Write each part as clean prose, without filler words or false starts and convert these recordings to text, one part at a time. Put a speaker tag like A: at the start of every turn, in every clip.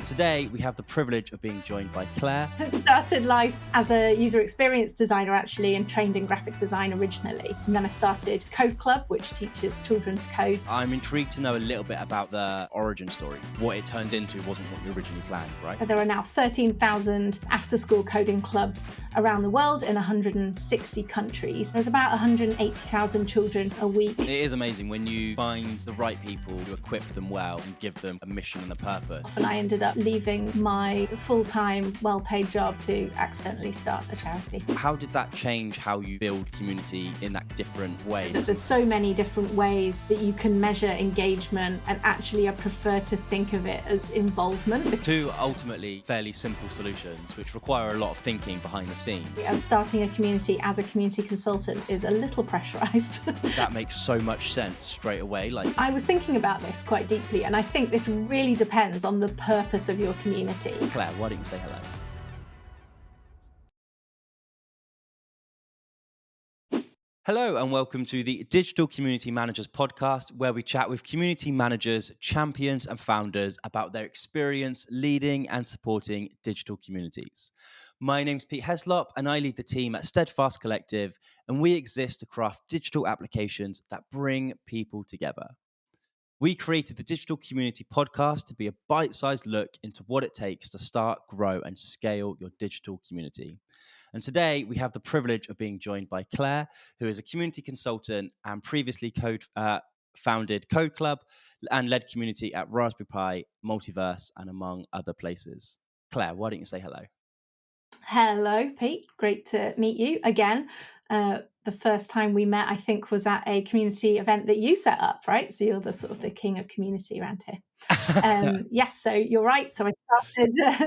A: Today, we have the privilege of being joined by Clare.
B: I started life as a user experience designer actually and trained in graphic design originally. And then I started Code Club, which teaches children to code.
A: I'm intrigued to know a little bit about the origin story. What it turned into wasn't what you originally planned, right?
B: There are now 13,000 after-school coding clubs around the world in 160 countries. There's about 180,000 children a week.
A: It is amazing when you find the right people to equip them well and give them a mission and a purpose.
B: And I ended up leaving my full-time, well-paid job to accidentally start a charity.
A: How did that change how you build community in that different way?
B: There's so many different ways that you can measure engagement, and actually I prefer to think of it as involvement.
A: Two ultimately fairly simple solutions which require a lot of thinking behind the scenes.
B: Starting a community as a community consultant is a little pressurized.
A: That makes so much sense straight away.
B: I was thinking about this quite deeply, and I think this really depends on the purpose of your community.
A: Claire, why don't you say hello? Hello and welcome to the Digital Community Managers podcast, where we chat with community managers, champions and founders about their experience leading and supporting digital communities. My name's Pete Heslop and I lead the team at Steadfast Collective, and we exist to craft digital applications that bring people together. We created the Digital Community Podcast to be a bite-sized look into what it takes to start, grow and scale your digital community. And today we have the privilege of being joined by Clare, who is a community consultant and previously founded Code Club and led community at Raspberry Pi, Multiverse, and among other places. Clare, why don't you say hello?
B: Hello, Pete. Great to meet you again. The first time we met, I think, was at a community event that you set up, right? So you're the sort of the king of community around here. Yes, so you're right. So I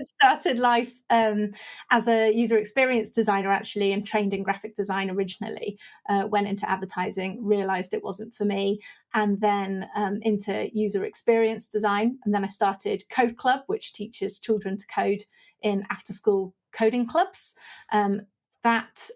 B: started life as a user experience designer actually, and trained in graphic design originally. Went into advertising, realized it wasn't for me, and then into user experience design. And then I started Code Club, which teaches children to code in after-school coding clubs. That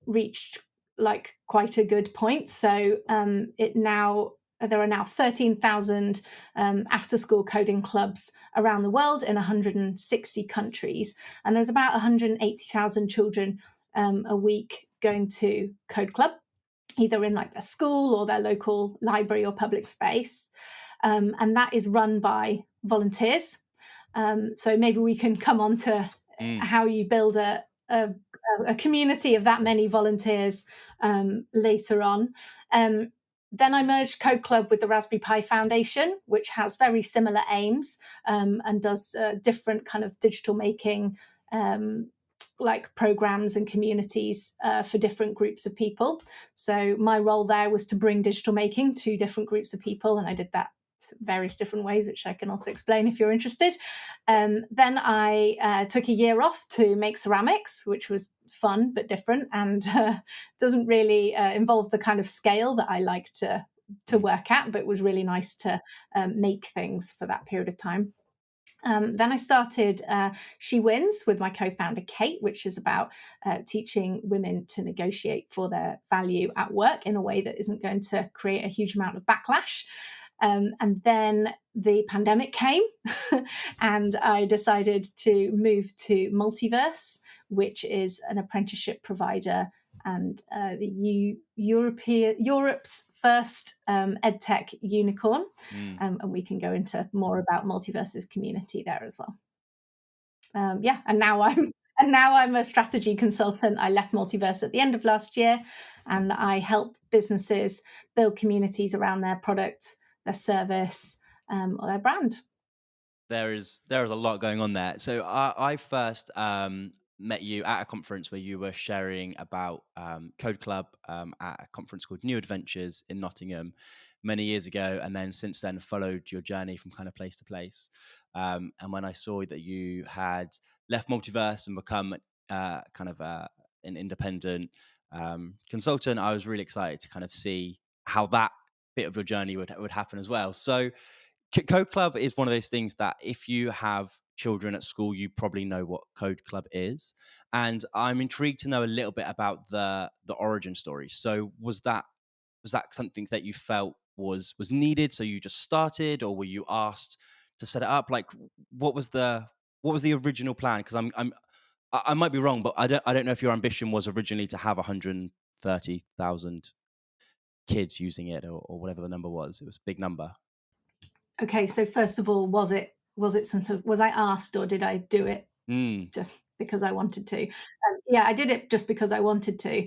B: reached like quite a good point. So there are now 13,000 after-school coding clubs around the world in 160 countries, and there's about 180,000 children a week going to Code Club, either in like their school or their local library or public space, and that is run by volunteers. So maybe we can come on to how you build a community of that many volunteers later on. Then I merged Code Club with the Raspberry Pi Foundation, which has very similar aims and does different kind of digital making like programs and communities for different groups of people. So my role there was to bring digital making to different groups of people, and I did that various different ways, which I can also explain if you're interested. Then I took a year off to make ceramics, which was fun but different, and doesn't really involve the kind of scale that I like to work at, but it was really nice to make things for that period of time. Then I started She Wins with my co-founder Kate, which is about teaching women to negotiate for their value at work in a way that isn't going to create a huge amount of backlash. And then the pandemic came and I decided to move to Multiverse, which is an apprenticeship provider and Europe's first edtech unicorn. And we can go into more about Multiverse's community there as well. And now I'm a strategy consultant. I left Multiverse at the end of last year, and I help businesses build communities around their product, their service, or their brand.
A: There is a lot going on there. So I first met you at a conference where you were sharing about Code Club at a conference called New Adventures in Nottingham many years ago, and then since then followed your journey from kind of place to place. And when I saw that you had left Multiverse and become an independent consultant, I was really excited to kind of see how that bit of your journey would happen as well. So Code Club is one of those things that if you have children at school, you probably know what Code Club is. And I'm intrigued to know a little bit about the origin story. So was that something that you felt was needed, so you just started, or were you asked set it up? Like, what was the original plan? Because I might be wrong, but I don't know if your ambition was originally to have 130,000 kids using it, or whatever the number was. It was a big number.
B: Okay, so first of all, was it sort of, was I asked, or did I do it
A: Mm,
B: just because I wanted to? Yeah, I did it just because I wanted to.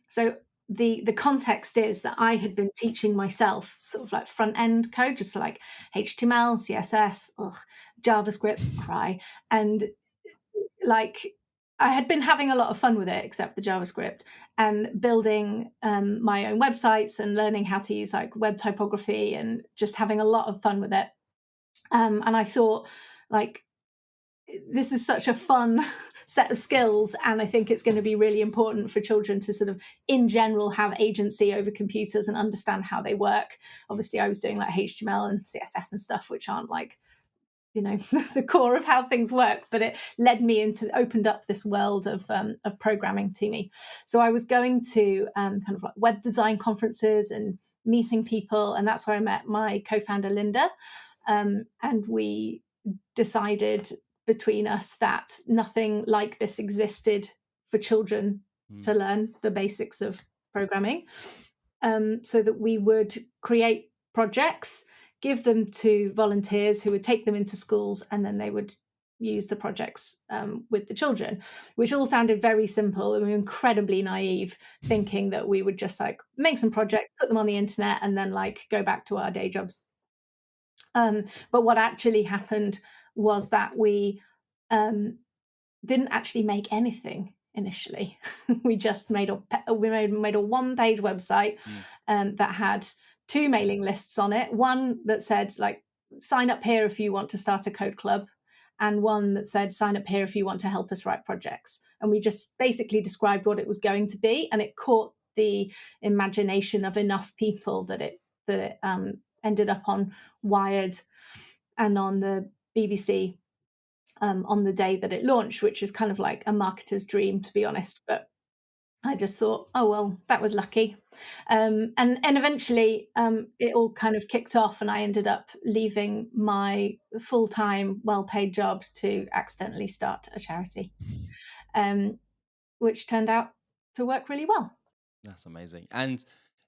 B: So the context is that I had been teaching myself sort of like front end code, just like HTML, CSS, ugh, JavaScript, cry, and like I had been having a lot of fun with it, except the JavaScript, and building my own websites and learning how to use like web typography and just having a lot of fun with it. And I thought, like, this is such a fun set of skills, and I think it's going to be really important for children to sort of, in general, have agency over computers and understand how they work.
A: mm,
B: Obviously, I was doing like HTML and CSS and stuff, which aren't like, you know, the core of how things work, but it led me into, opened up this world of programming to me. So I was going to kind of like web design conferences and meeting people, and that's where I met my co-founder Linda, and we decided between us that nothing like this existed for children to
A: mm,
B: learn the basics of programming, so that we would create projects, give them to volunteers who would take them into schools, and then they would use the projects with the children, which all sounded very simple, and we were incredibly naive, thinking that we would just like make some projects, put them on the internet, and then like go back to our day jobs. But what actually happened was that we um, didn't actually make anything initially. We just made a one-page website
A: mm,
B: that had two mailing lists on it. One that said like, sign up here if you want to start a code club, and one that said, sign up here if you want to help us write projects. And we just basically described what it was going to be, and it caught the imagination of enough people that it ended up on Wired and on the BBC on the day that it launched, which is kind of like a marketer's dream, to be honest. But I just thought, oh well, that was lucky, and eventually it all kind of kicked off, and I ended up leaving my full time, well paid job to accidentally start a charity, um, which turned out to work really well.
A: that's amazing. And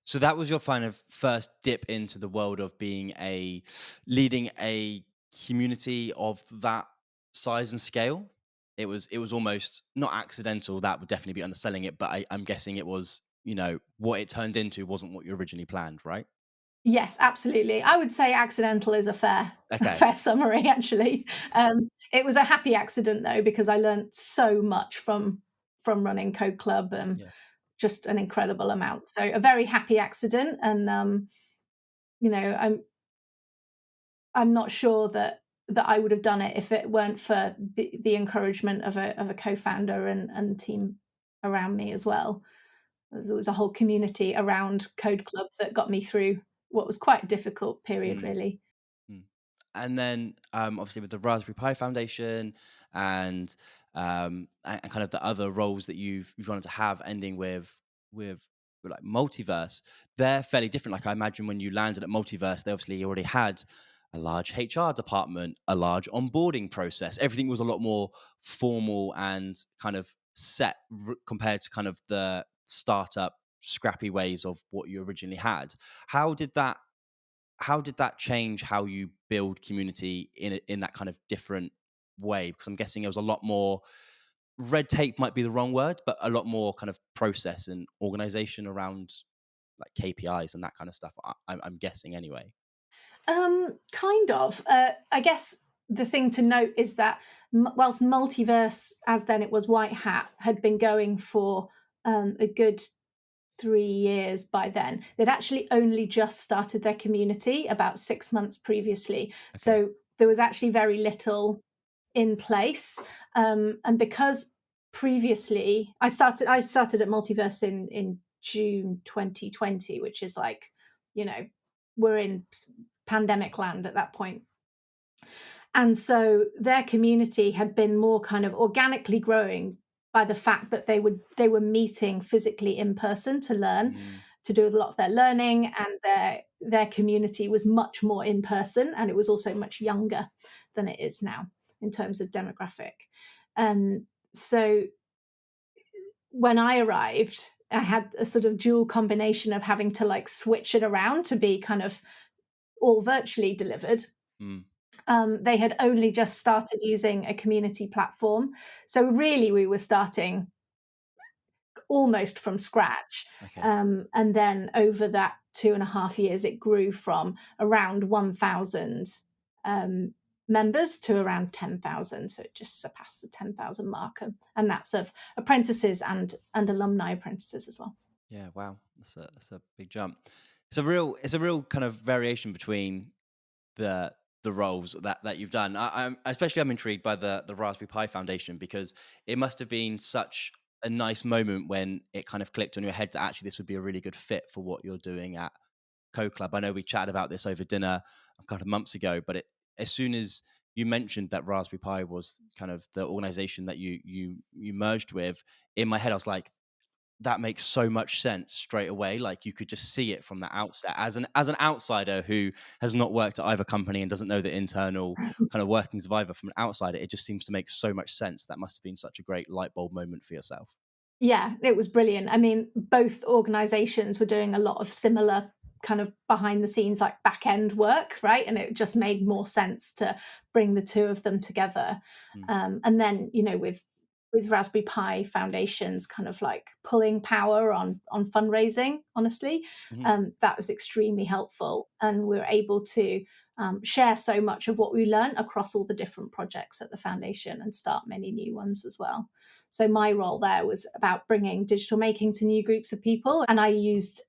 A: so that was your kind of first dip into the world of leading a community of that size and scale. It was almost not accidental. That would definitely be underselling it, but I'm guessing it was, what it turned into wasn't what you originally planned, right?
B: Yes, absolutely. I would say accidental is a fair
A: Okay.
B: fair summary, actually. It was a happy accident though, because I learned so much from running Code Club,
A: Yeah.
B: just an incredible amount. So a very happy accident, and you know, I'm not sure that I would have done it if it weren't for the encouragement of a co-founder and the team around me as well. There was a whole community around Code Club that got me through what was quite a difficult period,
A: Mm.
B: really.
A: Mm. And then, obviously, with the Raspberry Pi Foundation and kind of the other roles that you've wanted to have, ending with like Multiverse, they're fairly different. Like I imagine when you landed at Multiverse, they obviously already had a large HR department, a large onboarding process. Everything was a lot more formal and kind of set compared to kind of the startup scrappy ways of what you originally had. How did that how did that change how you build community in that kind of different way? Because I'm guessing it was a lot more red tape might be the wrong word, but a lot more kind of process and organization around like KPIs and that kind of stuff. I'm guessing anyway.
B: Kind of. I guess the thing to note is that whilst Multiverse, as then it was White Hat, had been going for a good 3 years by then, they'd actually only just started their community about 6 months previously.
A: Okay.
B: So there was actually very little in place. And because previously I started at Multiverse in June 2020, which is like, you know, we're in pandemic land at that point. And so their community had been more kind of organically growing by the fact that they were meeting physically in person to learn,
A: Mm,
B: to do a lot of their learning and their community was much more in person, and it was also much younger than it is now in terms of demographic. So when I arrived, I had a sort of dual combination of having to like switch it around to be kind of all virtually delivered.
A: Mm.
B: They had only just started using a community platform. So really, we were starting almost from scratch.
A: Okay.
B: And then over that 2.5 years, it grew from around 1,000 members to around 10,000. So it just surpassed the 10,000 mark. And that's of apprentices and alumni apprentices as well.
A: Yeah. Wow. That's a big jump. It's a real kind of variation between the roles that you've done. I'm intrigued by the Raspberry Pi Foundation, because it must have been such a nice moment when it kind of clicked on your head that actually this would be a really good fit for what you're doing at Co Club. I know we chatted about this over dinner a couple of months ago, but as soon as you mentioned that Raspberry Pi was kind of the organization that you merged with, in my head I was like, that makes so much sense straight away. Like, you could just see it from the outset. As an outsider who has not worked at either company and doesn't know the internal kind of workings of either, from an outsider, it just seems to make so much sense. That must have been such a great light bulb moment for yourself.
B: Yeah, it was brilliant. I mean, both organizations were doing a lot of similar kind of behind the scenes, like back end work, right? And it just made more sense to bring the two of them together.
A: Mm.
B: And then, with Raspberry Pi Foundations kind of like pulling power on fundraising, honestly,
A: Mhm.
B: that was extremely helpful. And we were able to share so much of what we learned across all the different projects at the foundation and start many new ones as well. So my role there was about bringing digital making to new groups of people, and I used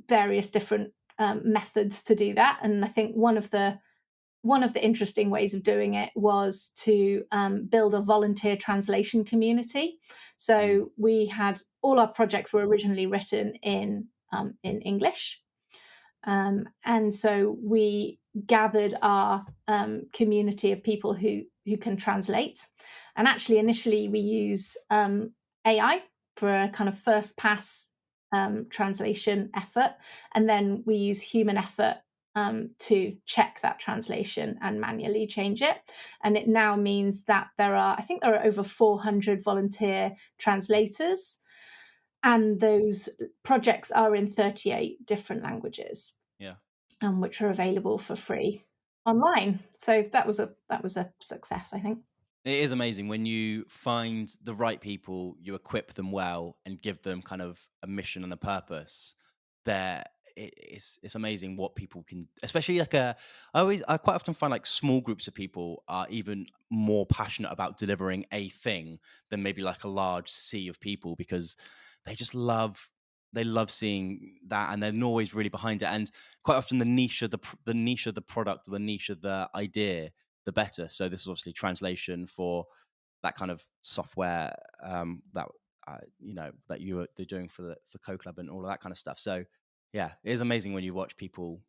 B: various different methods to do that. And I think one of the interesting ways of doing it was to build a volunteer translation community.
A: Mm.
B: So we had all our projects were originally written in English, and so we gathered our community of people who can translate. And actually, initially, we use AI for a kind of first pass translation effort, and then we use human effort to check that translation and manually change it. And it now means that I think there are over 400 volunteer translators, and those projects are in 38 different languages,
A: Yeah.
B: which are available for free online. So that was a success, I think.
A: It is amazing when you find the right people, you equip them well, and give them kind of a mission and a purpose. There, it's amazing what people can, especially like I quite often find like small groups of people are even more passionate about delivering a thing than maybe like a large sea of people, because they just love seeing that, and they're always really behind it. And quite often the niche of the product, or the niche of the idea, the better. So this is obviously translation for that kind of software, that that they're doing for Co Club and all of that kind of stuff. So yeah, it is amazing when you watch people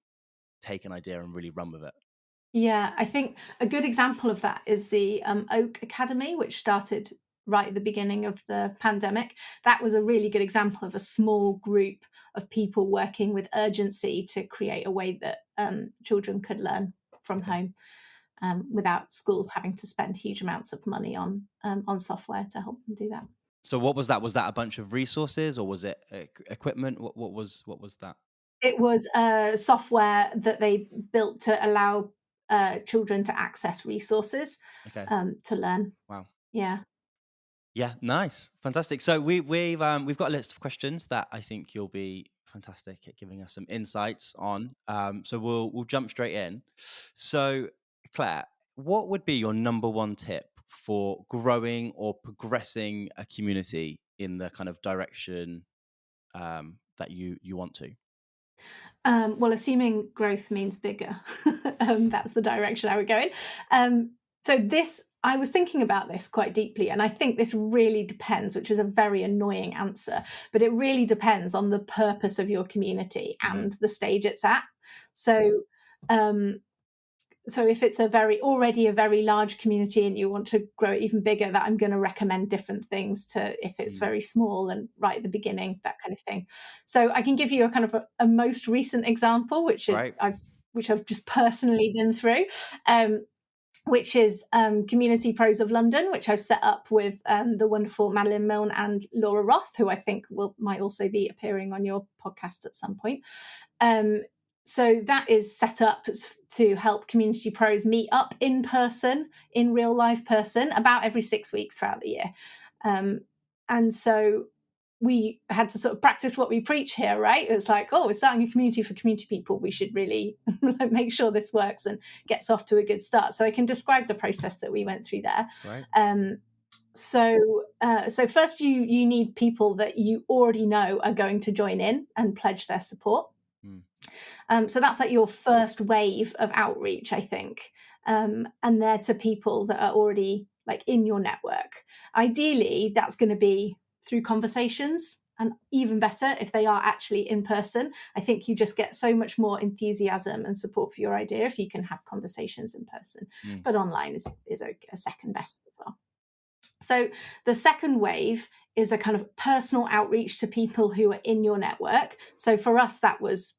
A: take an idea and really run with it.
B: Yeah, I think a good example of that is the Oak Academy, which started right at the beginning of the pandemic. That was a really good example of a small group of people working with urgency to create a way that children could learn from
A: Okay.
B: home, without schools having to spend huge amounts of money on software to help them do that.
A: So what was that? Was that a bunch of resources, or was it equipment? What was that?
B: It was software that they built to allow children to access resources
A: Okay.
B: to learn.
A: Wow.
B: Yeah.
A: Yeah, nice, fantastic. So we've got a list of questions that I think you'll be fantastic at giving us some insights on. So we'll jump straight in. So, Claire, what would be your number one tip for growing or progressing a community in the kind of direction that you want to?
B: Well, assuming growth means bigger, that's the direction I would go in. So I was thinking about this quite deeply, and I think this really depends, which is a very annoying answer, but it really depends on the purpose of your community
A: Hmm.
B: and the stage it's at. So, um, So if it's already a very large community and you want to grow it even bigger, that I'm going to recommend different things to if it's
A: Mm.
B: very small and right at the beginning, that kind of thing. So I can give you a kind of a most recent example,
A: Right.
B: which I've just personally been through. Which is Community Pros of London, which I've set up with the wonderful Madeline Milne and Laura Roth, who I think might also be appearing on your podcast at some point. Um, so that is set up to help community pros meet up in person, in real life person, about every 6 weeks throughout the year. And so we had to sort of practice what we preach here, right? It's like, oh, we're starting a community for community people. We should really make sure this works and gets off to a good start. So I can describe the process that we went through there.
A: Right.
B: So first you need people that you already know are going to join in and pledge their support.
A: Mm.
B: So that's like your first wave of outreach, I think. And they're to people that are already like in your network. Ideally, that's going to be through conversations, and even better if they are actually in person. I think you just get so much more enthusiasm and support for your idea if you can have conversations in person.
A: Mm.
B: But online is a second best as well. So the second wave is a kind of personal outreach to people who are in your network. So for us, that was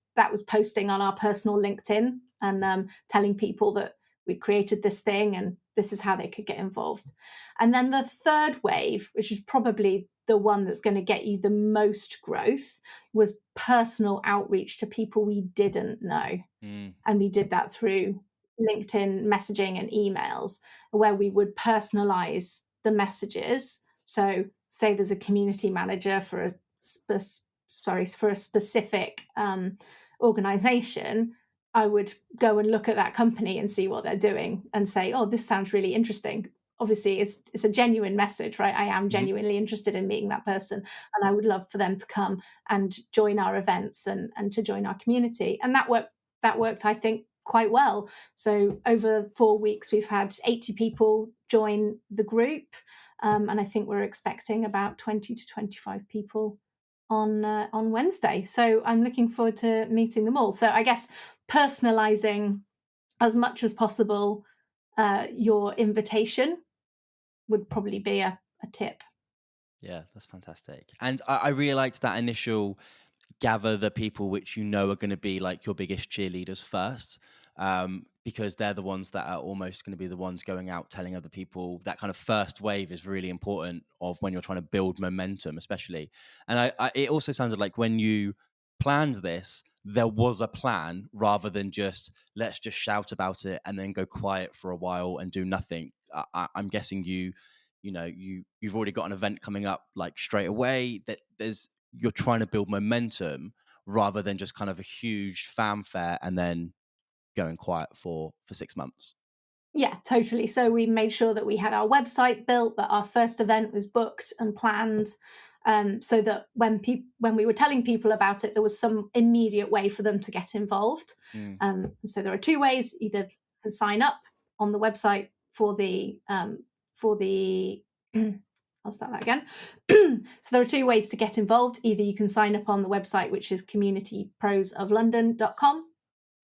B: posting on our personal LinkedIn and telling people that we created this thing and this is how they could get involved. And then the third wave, which is probably the one that's going to get you the most growth, was personal outreach to people we didn't know.
A: Mm.
B: And we did that through LinkedIn messaging and emails, where we would personalize the messages. So say there's a community manager for a specific organization, I would go and look at that company and see what they're doing and say, oh, this sounds really interesting. Obviously it's a genuine message, right? I am
A: Mhm.
B: genuinely interested in meeting that person and I would love for them to come and join our events and to join our community. And that worked, I think, quite well. So over 4 weeks, we've had 80 people join the group. And I think we're expecting about 20 to 25 people on Wednesday. So I'm looking forward to meeting them all. So I guess personalizing as much as possible your invitation would probably be a tip.
A: Yeah, that's fantastic. And I really liked that initial gather the people which you know are going to be like your biggest cheerleaders first, because they're the ones that are almost going to be the ones going out telling other people. That kind of first wave is really important of when you're trying to build momentum, especially. And it also sounded like when you planned this, there was a plan rather than just let's just shout about it and then go quiet for a while and do nothing. I'm guessing you've already got an event coming up like straight away, that you're trying to build momentum rather than just kind of a huge fanfare and then going quiet for 6 months.
B: Yeah, totally. So we made sure that we had our website built, that our first event was booked and planned, so that when we were telling people about it, there was some immediate way for them to get involved.
A: Mm.
B: So there are two ways: either you can sign up on the website for the I'll start that again. So there are two ways to get involved. Either you can sign up on the website, which is communityprosoflondon.com,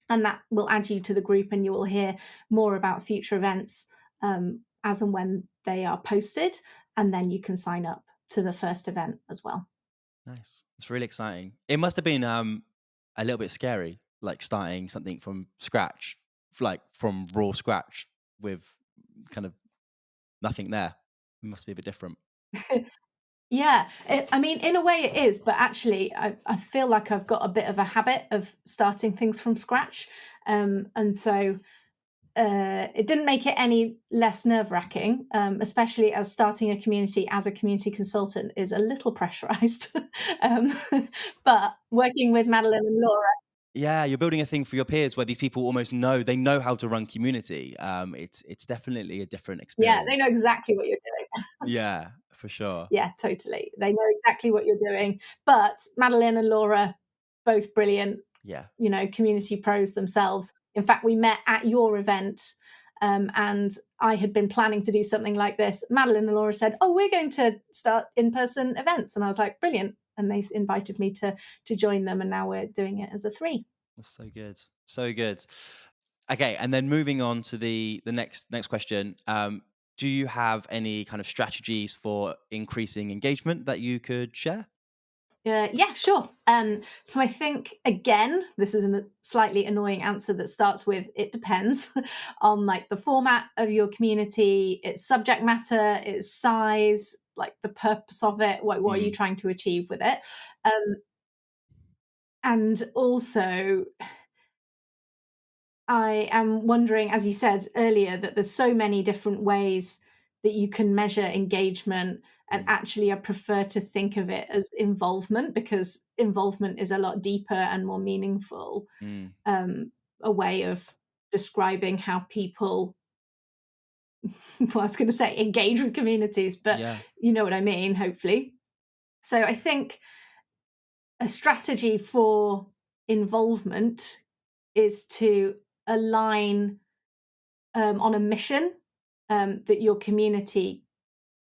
B: and that will add you to the group and you will hear more about future events as and when they are posted, and then you can sign up to the first event as well.
A: Nice. It's really exciting. It must have been a little bit scary, like starting something from scratch, like from raw scratch with kind of nothing there. It must be a bit different.
B: Yeah, I mean, in a way it is, but actually I feel like I've got a bit of a habit of starting things from scratch, and so it didn't make it any less nerve-wracking, especially as starting a community as a community consultant is a little pressurized. um, but working with Madeline and Laura,
A: Yeah, you're building a thing for your peers where these people almost know how to run community. It's definitely a different
B: yeah, they know
A: experience.
B: exactly what you're doing.
A: Yeah, for sure.
B: Yeah, totally. They know exactly what you're doing. But Madeline and Laura, both brilliant,
A: Yeah.
B: community pros themselves. In fact, we met at your event, and I had been planning to do something like this. Madeline and Laura said, "Oh, we're going to start in-person events," and I was like, "Brilliant!" And they invited me to join them, and now we're doing it as a three.
A: That's so good. So good. Okay, and then moving on to the next question. Do you have any kind of strategies for increasing engagement that you could share?
B: Yeah, sure. So I think again, this is a slightly annoying answer that starts with "it depends" on like the format of your community, its subject matter, its size, like the purpose of it. What are you
A: Mm,
B: trying to achieve with it? Um, and also, I am wondering, as you said earlier, that there's so many different ways that you can measure engagement. And
A: mm,
B: actually, I prefer to think of it as involvement because involvement is a lot deeper and more meaningful,
A: mm,
B: a way of describing how people, well, I was going to say engage with communities, but
A: yeah.
B: you know what I mean, hopefully. So I think a strategy for involvement is to align on a mission that your community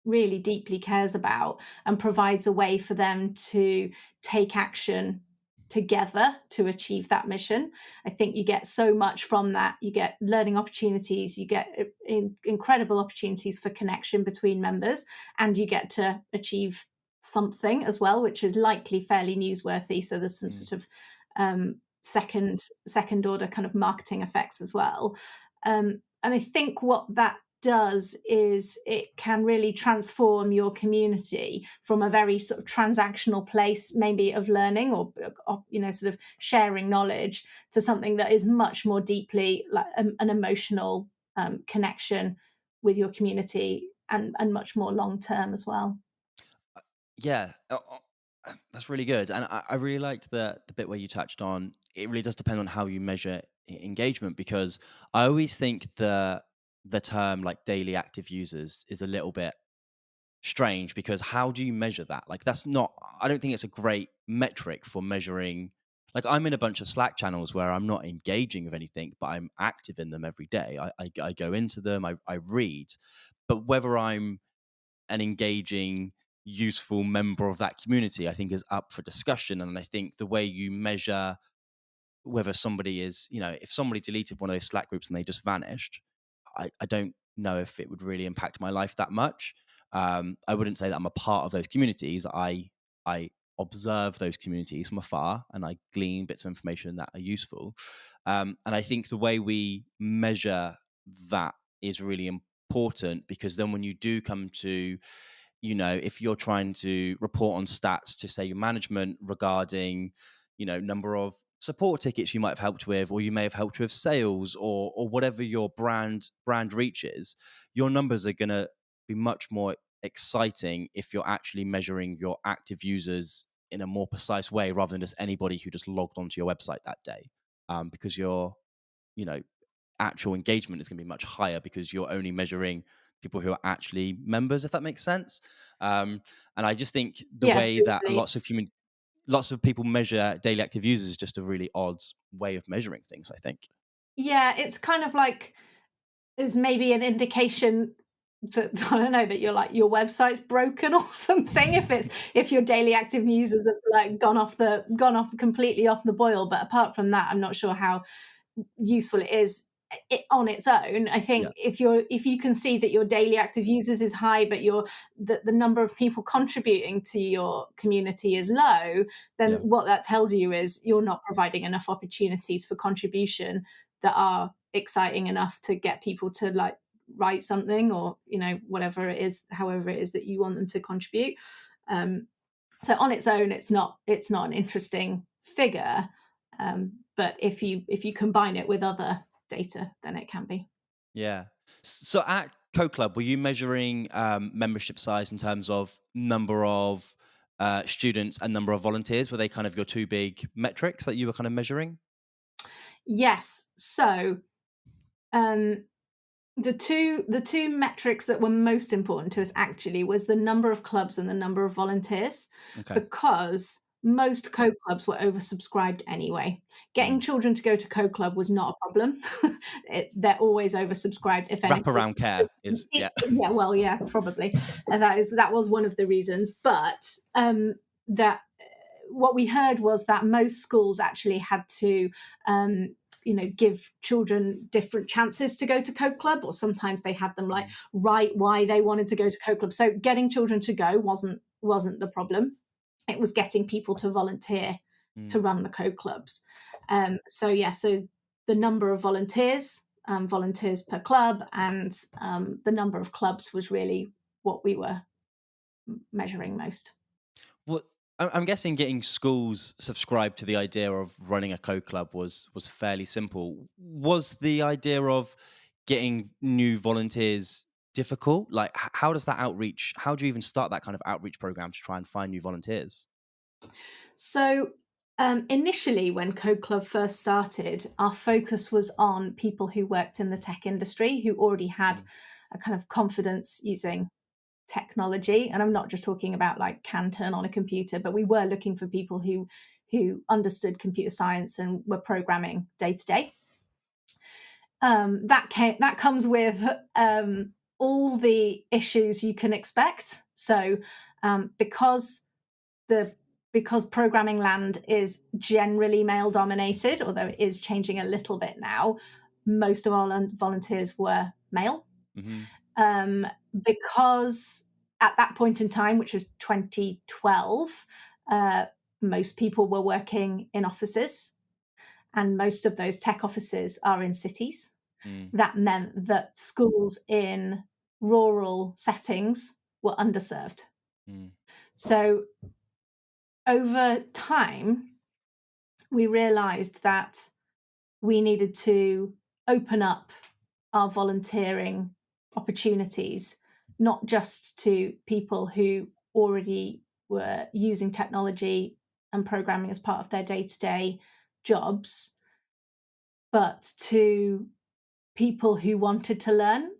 B: really deeply cares about and provides a way for them to take action together to achieve that mission. I think you get so much from that. You get learning opportunities, you get incredible opportunities for connection between members, and you get to achieve something as well, which is likely fairly newsworthy. So there's some
A: Mm.
B: sort of second order kind of marketing effects as well. And I think what that does is it can really transform your community from a very sort of transactional place maybe of learning or sort of sharing knowledge to something that is much more deeply like an emotional connection with your community and much more long term as well.
A: Yeah, that's really good, and I really liked the bit where you touched on it. Really does depend on how you measure engagement, because I always think the term like daily active users is a little bit strange, because how do you measure that? Like, that's not. I don't think it's a great metric for measuring. Like, I'm in a bunch of Slack channels where I'm not engaging with anything, but I'm active in them every day. I go into them, I read, but whether I'm an engaging, useful member of that community, I think is up for discussion. And I think the way you measure whether somebody is, if somebody deleted one of those Slack groups and they just vanished, I don't know if it would really impact my life that much. I wouldn't say that I'm a part of those communities. I observe those communities from afar and I glean bits of information that are useful. And I think the way we measure that is really important, because then when you do come to, if you're trying to report on stats to say your management regarding, number of support tickets you might have helped with, or you may have helped with sales, or whatever your brand reach is, your numbers are going to be much more exciting if you're actually measuring your active users in a more precise way, rather than just anybody who just logged onto your website that day. Because your, you know actual engagement is going to be much higher, because you're only measuring people who are actually members, if that makes sense. And I just think the
B: Yeah,
A: way that
B: totally.
A: lots of people measure daily active users is just a really odd way of measuring things, I think.
B: Yeah, it's kind of like is maybe an indication that I don't know that you're like your website's broken or something if your daily active users have like gone off completely off the boil. But apart from that, I'm not sure how useful it is on its own. I
A: Yeah,
B: think if you can see that your daily active users is high, but the number of people contributing to your community is low, then
A: yeah,
B: what that tells you is you're not providing enough opportunities for contribution that are exciting enough to get people to like write something or whatever it is, however it is that you want them to contribute. Um, so on its own, it's not an interesting figure, but if you combine it with other data, then it can be.
A: yeah. So at Co Club, were you measuring membership size in terms of number of students and number of volunteers? Were they kind of your two big metrics that you were kind of measuring?
B: Yes. So um, the two metrics that were most important to us actually was the number of clubs and the number of volunteers,
A: Okay.
B: because most co-clubs were oversubscribed anyway. Getting
A: Mm.
B: children to go to co-club was not a problem. They're always oversubscribed, if anything.
A: Wraparound care
B: Because
A: is, yeah.
B: yeah, well, yeah, probably. And that was one of the reasons. But that what we heard was that most schools actually had to give children different chances to go to Code Club, or sometimes they had them like
A: Mm,
B: write why they wanted to go to Code Club. So getting children to go wasn't the problem. It was getting people to volunteer to
A: mm.
B: run the Code Clubs. So the number of volunteers per club, and the number of clubs was really what we were measuring most.
A: What I'm guessing getting schools subscribed to the idea of running a code club was fairly simple. Was the idea of getting new volunteers difficult? Like, how does that outreach? How do you even start that kind of outreach program to try and find new volunteers?
B: So initially, when Code Club first started, our focus was on people who worked in the tech industry who already had
A: Mm,
B: a kind of confidence using technology. And I'm not just talking about like can turn on a computer, but we were looking for people who understood computer science and were programming day to day. That comes with all the issues you can expect. So because the because programming land is generally male dominated, although it is changing a little bit now, most of our volunteers were male.
A: mhm,
B: Um, because at that point in time, which was 2012, uh, most people were working in offices, and most of those tech offices are in cities.
A: mm,
B: That meant that schools in rural settings were underserved.
A: mm,
B: So over time, we realized that we needed to open up our volunteering opportunities, not just to people who already were using technology and programming as part of their day to day jobs, but to people who wanted to learn.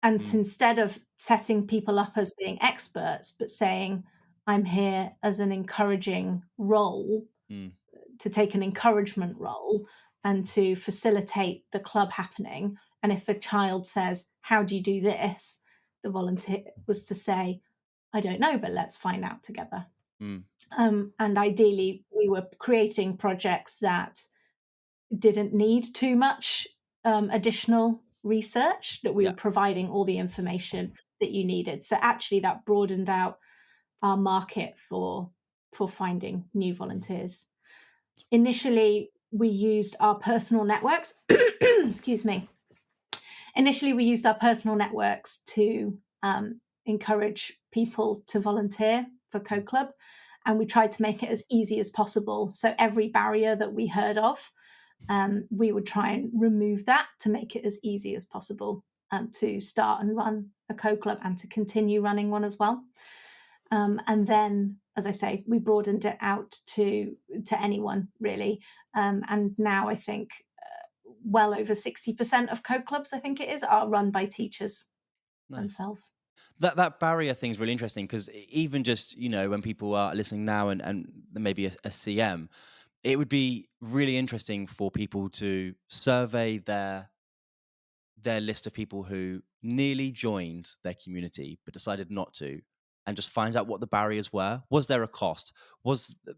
B: And
A: mm,
B: instead of setting people up as being experts, but saying, I'm here as an encouraging role,
A: mm,
B: to take an encouragement role and to facilitate the club happening. And if a child says, how do you do this? The volunteer was to say, I don't know, but let's find out together.
A: mm.
B: And ideally, we were creating projects that didn't need too much additional research, that we
A: Yeah.
B: were providing all the information that you needed. So actually, that broadened out our market for finding new
A: Mm,
B: volunteers. Initially, we used our personal networks. Excuse me. Initially, we used our personal networks to encourage people to volunteer for
A: mm,
B: Code Club, and we tried to make it as easy as possible. So every barrier that we heard of, we would try and remove that to make it as easy as possible to start and run a Code Club and to continue running one as well. And then, as I say, we broadened it out to anyone really. And now I think well over 60% of Code Clubs, I think it is, are run by teachers
A: nice.
B: themselves.
A: That barrier thing is really interesting because even just when people are listening now and maybe a CM, it would be really interesting for people to survey their list of people who nearly joined their community but decided not to, and just find out what the barriers were. Was there a cost?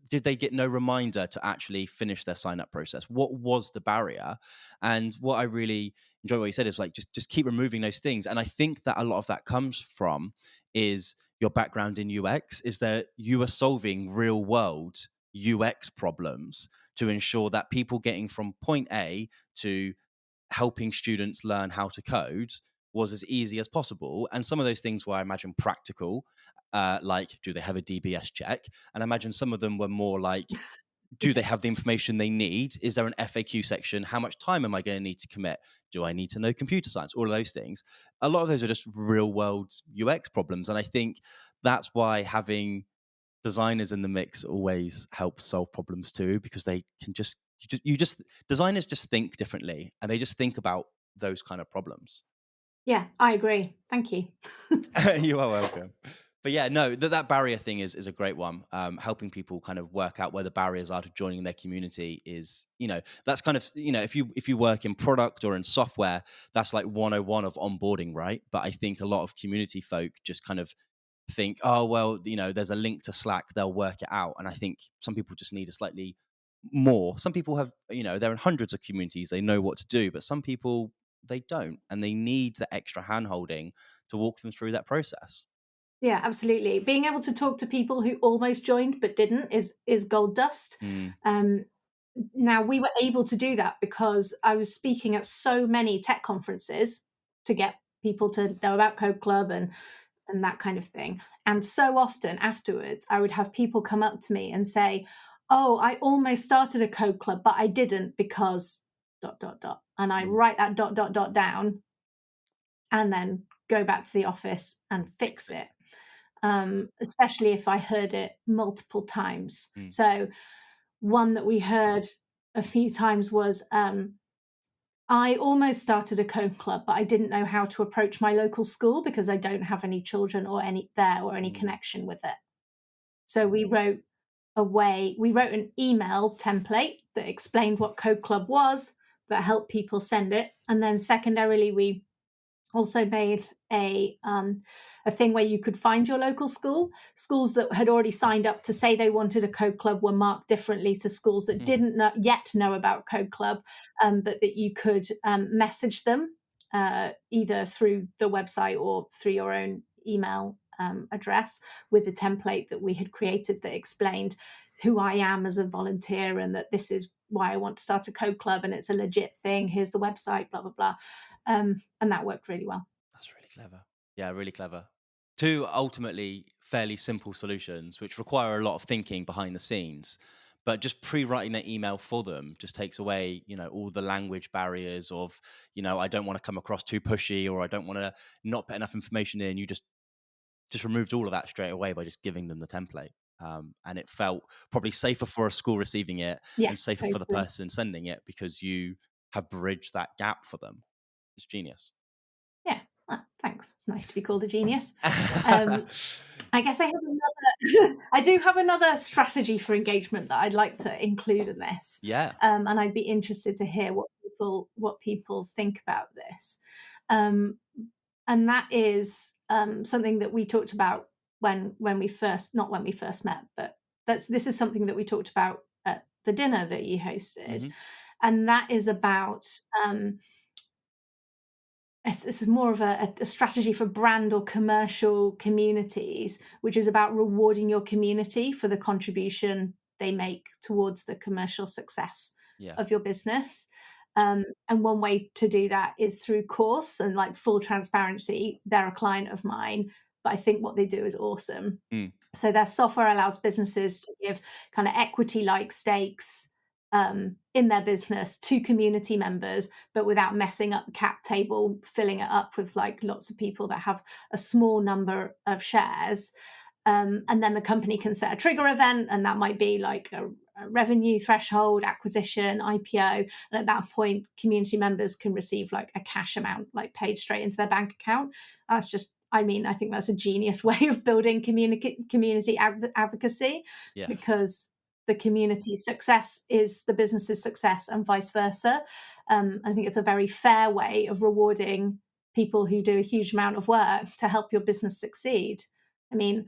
A: Did they get no reminder to actually finish their sign up process? What was the barrier? And what I really enjoy what you said is like just keep removing those things. And I think that a lot of that comes from is your background in UX, is that you are solving real world UX problems to ensure that people getting from point A to helping students learn how to code was as easy as possible. And some of those things were, I imagine, practical, like do they have a DBS check? And I imagine some of them were more like, do they have the information they need? Is there an FAQ section? How much time am I going to need to commit? Do I need to know computer science? All of those things. A lot of those are just real world UX problems. And I think that's why having designers in the mix always helps solve problems too, because they can just designers just think differently and they just think about those kind of problems.
B: Yeah, I agree. Thank you.
A: You are welcome. But yeah, no, that barrier thing is a great one. Helping people kind of work out where the barriers are to joining their community is, that's kind of, if you work in product or in software, that's like 101 of onboarding, right? But I think a lot of community folk just kind of think, oh well, there's a link to Slack, they'll work it out. And I think some people just need a slightly more. Some people have, they're in hundreds of communities, they know what to do, but some people, they don't, and they need the extra hand holding to walk them through that process.
B: Yeah, absolutely. Being able to talk to people who almost joined but didn't is gold dust.
A: Mm,
B: Um, Now we were able to do that because I was speaking at so many tech conferences to get people to know about Code Club and that kind of thing. And so often afterwards, I would have people come up to me and say, "Oh, I almost started a Code Club, but I didn't because dot dot dot." And I
A: mm.
B: write that dot dot dot down and then go back to the office and
A: Fix
B: fix
A: it.
B: it. Especially if I heard it multiple times.
A: Mm,
B: So one that we heard a few times was, I almost started a code club, but I didn't know how to approach my local school because I don't have any children or any there or any
A: mm,
B: connection with it. So we wrote an email template that explained what Code Club was, that helped people send it. And then secondarily, we also made a thing where you could find your local school. Schools that had already signed up to say they wanted a code club were marked differently to schools that
A: mm,
B: didn't yet know about code club, but that you could message them either through the website or through your own email address with a template that we had created that explained who I am as a volunteer and that this is why I want to start a code club and it's a legit thing. Here's the website, blah, blah, blah. And that worked really well.
A: that's really clever. Yeah, really clever. Two ultimately fairly simple solutions, which require a lot of thinking behind the scenes. But just pre-writing that email for them just takes away, all the language barriers of, I don't want to come across too pushy, or I don't want to not put enough information in. You just removed all of that straight away by just giving them the template. And it felt probably safer for a school receiving it
B: Yeah,
A: and safer for the
B: totally.
A: person sending it because you have bridged that gap for them. It's genius.
B: Yeah. Oh, thanks. It's nice to be called a genius. Um, I guess I have another I do have another strategy for engagement that I'd like to include in this.
A: Yeah.
B: And I'd be interested to hear what people think about this. Um, and that is something that we talked about when we first not when we first met, but this is something that we talked about at the dinner that you hosted.
A: Hmm.
B: And that is about it's more of a strategy for brand or commercial communities, which is about rewarding your community for the contribution they make towards the commercial success
A: Yeah.
B: of your business. And one way to do that is through course and like full transparency. They're a client of mine, but I think what they do is awesome.
A: Mm.
B: So their software allows businesses to give kind of equity-like stakes in their business to community members, but without messing up the cap table, filling it up with like lots of people that have a small number of shares. And then the company can set a trigger event, and that might be like a revenue threshold, acquisition, IPO. And at that point, community members can receive like a cash amount, like paid straight into their bank account. That's just, I mean, I think that's a genius way of building community advocacy
A: Yeah.
B: because the community's success is the business's success and vice versa. I think it's a very fair way of rewarding people who do a huge amount of work to help your business succeed. I mean,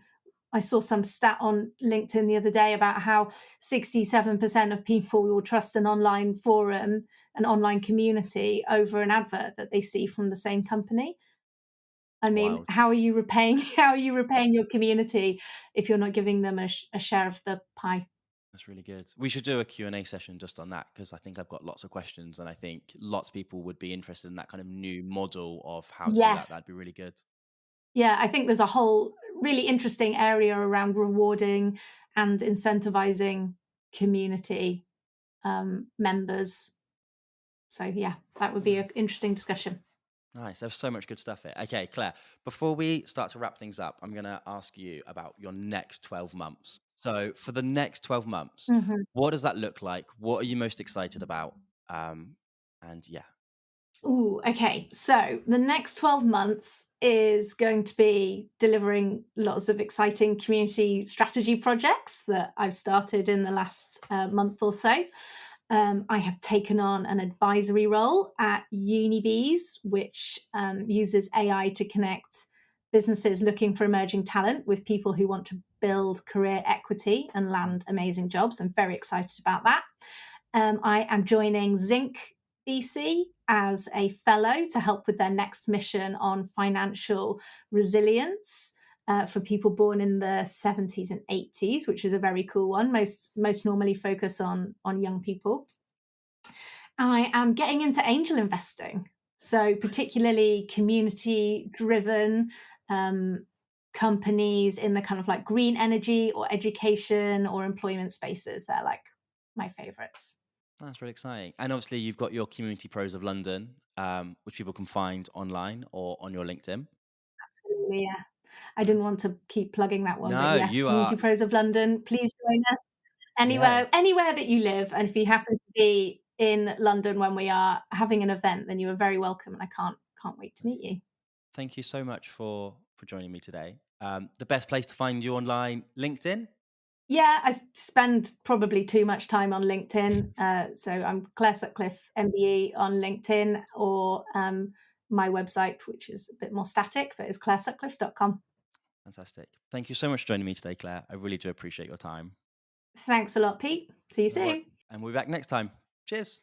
B: I saw some stat on LinkedIn the other day about how 67% of people will trust an online forum, an online community over an advert that they see from the same company. I
A: It's
B: mean,
A: wild.
B: how are you repaying how are you repaying your community if you're not giving them a share of the pie?
A: That's really good. We should do a Q&A session just on that because I think I've got lots of questions and I think lots of people would be interested in that kind of new model of how to do that.
B: Yes.
A: That'd be really good.
B: Yeah, I think there's a whole really interesting area around rewarding and incentivizing community members. So yeah, that would be an
A: Nice.
B: interesting discussion.
A: Nice. There's so much good stuff here. Okay, Claire, before we start to wrap things up, I'm going to ask you about your next 12 months. So, for the next 12 months,
B: Mhm.
A: what does that look like? What are you most excited about? And yeah.
B: Ooh, okay. So the next 12 months is going to be delivering lots of exciting community strategy projects that I've started in the last month or so. I have taken on an advisory role at Unibees, which uses AI to connect businesses looking for emerging talent with people who want to build career equity and
A: Mm.
B: land amazing jobs. I'm very excited about that. I am joining Zinc BC as a fellow to help with their next mission on financial resilience. For people born in the 70s and 80s, which is a very cool one. Most normally focus on young people. I am getting into angel investing, so
A: Nice.
B: particularly community driven companies in the kind of like green energy or education or employment spaces. They're like my favorites.
A: That's really exciting. And obviously, you've got your Community Pros of London, which people can find online or on your LinkedIn.
B: Absolutely, yeah. I didn't
A: Nice.
B: want to keep plugging that one, but
A: No,
B: yes,
A: you are.
B: Community Pros of London, please join us
A: Yeah,
B: anywhere that you live. And if you happen to be in London when we are having an event, then you are very welcome. And I can't wait to meet
A: nice.
B: you.
A: Thank you so much for joining me today. The best place to find you online, LinkedIn.
B: Yeah, spend probably too much time on LinkedIn. So I'm Clare Sutcliffe, MBE on LinkedIn, or my website, which is a bit more static, but is claresutcliffe.com.
A: Fantastic. Thank you so much for joining me today, Claire. I really do appreciate your time.
B: Thanks a lot, Pete. See you
A: No worries.
B: soon.
A: And we'll be back next time. Cheers.